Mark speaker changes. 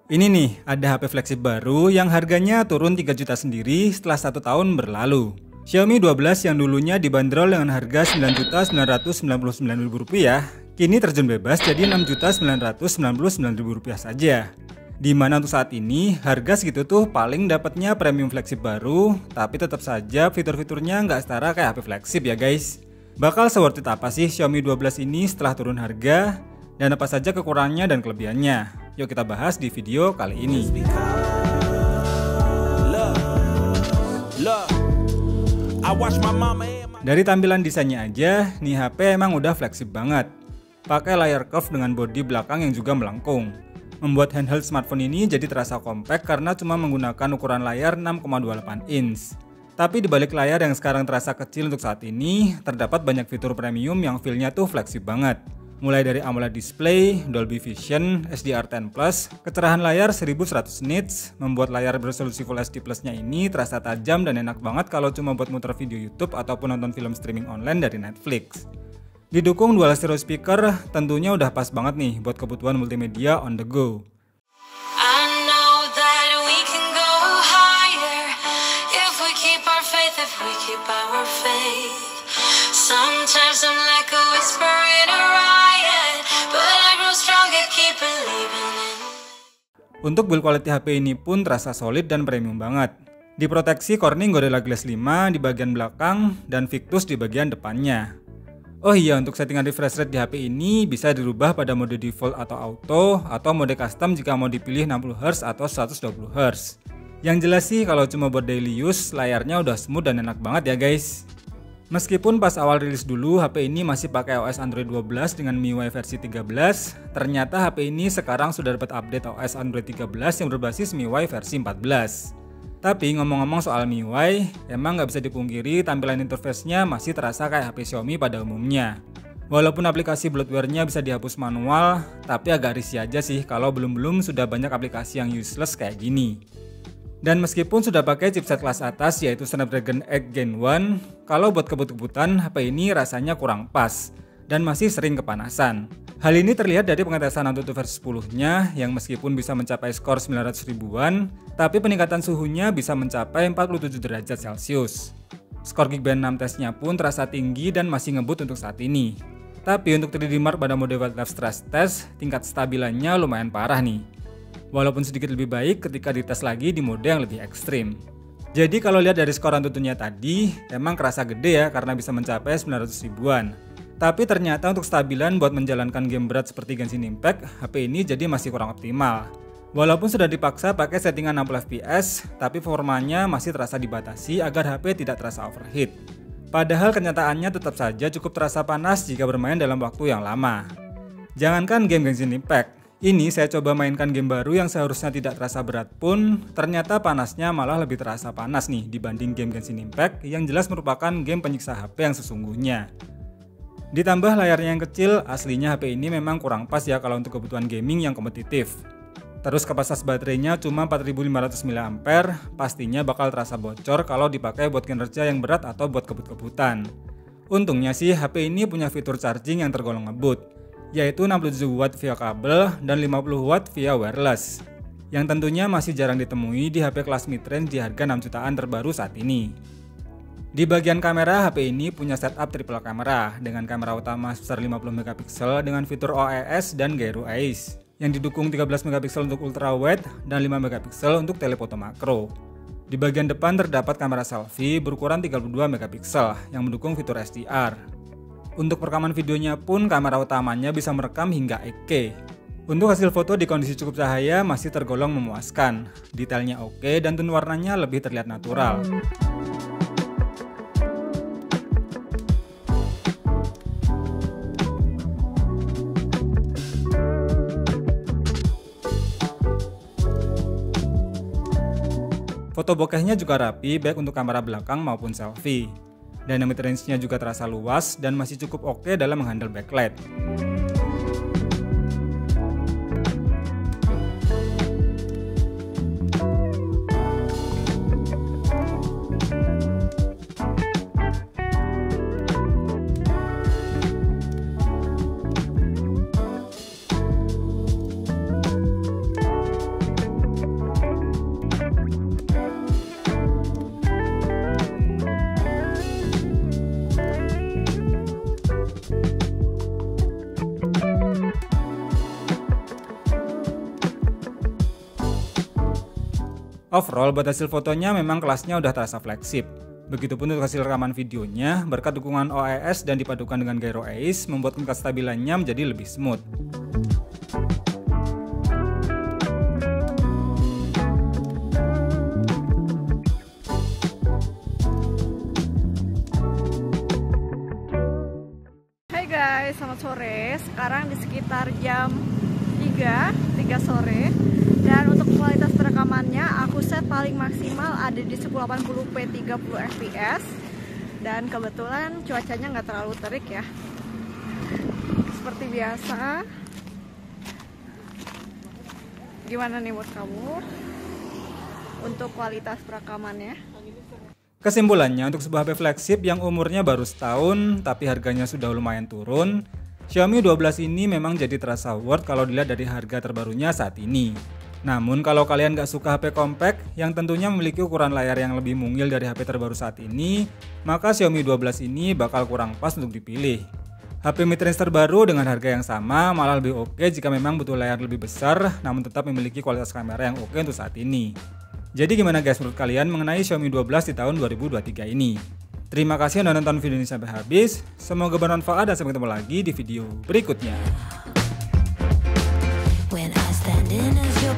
Speaker 1: Ini nih, ada HP flagship baru yang harganya turun 3 juta sendiri setelah 1 tahun berlalu. Xiaomi 12 yang dulunya dibanderol dengan harga Rp9.999.000, kini terjun bebas jadi Rp6.999.000 saja. Dimana untuk saat ini, harga segitu tuh paling dapatnya premium flagship baru, tapi tetap saja fitur-fiturnya nggak setara kayak HP flagship ya guys. Bakal se-worth it apa sih Xiaomi 12 ini setelah turun harga? Dan apa saja kekurangannya dan kelebihannya? Yuk kita bahas di video kali ini. Dari tampilan desainnya aja, nih HP emang udah flagship banget. Pakai layar curve dengan bodi belakang yang juga melengkung. Membuat handheld smartphone ini jadi terasa compact karena cuma menggunakan ukuran layar 6,28 inch. Tapi di balik layar yang sekarang terasa kecil untuk saat ini, terdapat banyak fitur premium yang feel-nya tuh flagship banget. Mulai dari AMOLED display, Dolby Vision, HDR10+, kecerahan layar 1100 nits, membuat layar beresolusi Full HD Plus-nya ini terasa tajam dan enak banget kalau cuma buat muter video YouTube ataupun nonton film streaming online dari Netflix. Didukung dual stereo speaker, tentunya udah pas banget nih buat kebutuhan multimedia on the go. Untuk build quality HP ini pun terasa solid dan premium banget. Diproteksi Corning Gorilla Glass 5 di bagian belakang dan Victus di bagian depannya. Oh iya, untuk settingan refresh rate di HP ini bisa dirubah pada mode default atau auto, atau mode custom jika mau dipilih 60Hz atau 120Hz. Yang jelas sih kalau cuma buat daily use, layarnya udah smooth dan enak banget ya guys. Meskipun pas awal rilis dulu HP ini masih pakai OS Android 12 dengan MIUI versi 13, ternyata HP ini sekarang sudah dapat update OS Android 13 yang berbasis MIUI versi 14. Tapi ngomong-ngomong soal MIUI, emang nggak bisa dipungkiri tampilan interface-nya masih terasa kayak HP Xiaomi pada umumnya. Walaupun aplikasi bloatware-nya bisa dihapus manual, tapi agak risih aja sih kalau belum sudah banyak aplikasi yang useless kayak gini. Dan meskipun sudah pakai chipset kelas atas yaitu Snapdragon 8 Gen 1, kalau buat kebut-kebutan HP ini rasanya kurang pas dan masih sering kepanasan. Hal ini terlihat dari pengetesan AnTuTu versi 10-nya yang meskipun bisa mencapai skor 900 ribuan, tapi peningkatan suhunya bisa mencapai 47 derajat Celcius. Skor Geekbench 6 testnya pun terasa tinggi dan masih ngebut untuk saat ini. Tapi untuk 3D Mark pada mode wildlife stress test, tingkat stabilannya lumayan parah nih. Walaupun sedikit lebih baik ketika dites lagi di mode yang lebih ekstrim. Jadi kalau lihat dari skor AnTuTu-nya tadi, emang kerasa gede ya karena bisa mencapai 900 ribuan. Tapi ternyata untuk stabilan buat menjalankan game berat seperti Genshin Impact, HP ini jadi masih kurang optimal. Walaupun sudah dipaksa pakai settingan 60 fps, tapi performanya masih terasa dibatasi agar HP tidak terasa overheat. Padahal kenyataannya tetap saja cukup terasa panas jika bermain dalam waktu yang lama. Jangankan game Genshin Impact, ini saya coba mainkan game baru yang seharusnya tidak terasa berat pun, ternyata panasnya malah lebih terasa panas nih dibanding game Genshin Impact yang jelas merupakan game penyiksa HP yang sesungguhnya. Ditambah layarnya yang kecil, aslinya HP ini memang kurang pas ya kalau untuk kebutuhan gaming yang kompetitif. Terus kapasitas baterainya cuma 4500 mAh, pastinya bakal terasa bocor kalau dipakai buat kinerja yang berat atau buat kebut-kebutan. Untungnya sih HP ini punya fitur charging yang tergolong ngebut, yaitu 67 watt via kabel dan 50 watt via wireless, yang tentunya masih jarang ditemui di HP kelas mid-range di harga 6 jutaan terbaru saat ini. Di bagian kamera, HP ini punya setup triple kamera dengan kamera utama sebesar 50 MP dengan fitur OIS dan gyro eyes, yang didukung 13 MP untuk ultrawide dan 5 MP untuk telefoto makro. Di bagian depan terdapat kamera selfie berukuran 32 MP yang mendukung fitur SDR. Untuk perekaman videonya pun kamera utamanya bisa merekam hingga 8K. Untuk hasil foto di kondisi cukup cahaya masih tergolong memuaskan. Detailnya oke dan tone warnanya lebih terlihat natural. Foto bokehnya juga rapi baik untuk kamera belakang maupun selfie. Dynamic range-nya juga terasa luas dan masih cukup oke dalam menghandle backlight. Overall buat hasil fotonya memang kelasnya udah terasa flagship. Begitupun untuk hasil rekaman videonya, berkat dukungan OIS dan dipadukan dengan gyro ACE membuat tingkat stabilannya menjadi lebih smooth.
Speaker 2: Hai guys, selamat sore. Sekarang di sekitar jam 3 sore. Dan untuk kualitas perekamannya aku set paling maksimal ada di 1080p 30 fps. Dan kebetulan cuacanya nggak terlalu terik ya. Seperti biasa. Gimana nih buat kamu untuk kualitas perekamannya?
Speaker 1: Kesimpulannya, untuk sebuah HP flagship yang umurnya baru setahun tapi harganya sudah lumayan turun, Xiaomi 12 ini memang jadi terasa worth kalau dilihat dari harga terbarunya saat ini. Namun kalau kalian gak suka HP compact yang tentunya memiliki ukuran layar yang lebih mungil dari HP terbaru saat ini, maka Xiaomi 12 ini bakal kurang pas untuk dipilih. HP mid-range terbaru dengan harga yang sama malah lebih oke jika memang butuh layar lebih besar namun tetap memiliki kualitas kamera yang oke untuk saat ini. Jadi gimana guys menurut kalian mengenai Xiaomi 12 di tahun 2023 ini? Terima kasih udah nonton video ini sampai habis, semoga bermanfaat dan sampai ketemu lagi di video berikutnya.
Speaker 3: When I stand in as your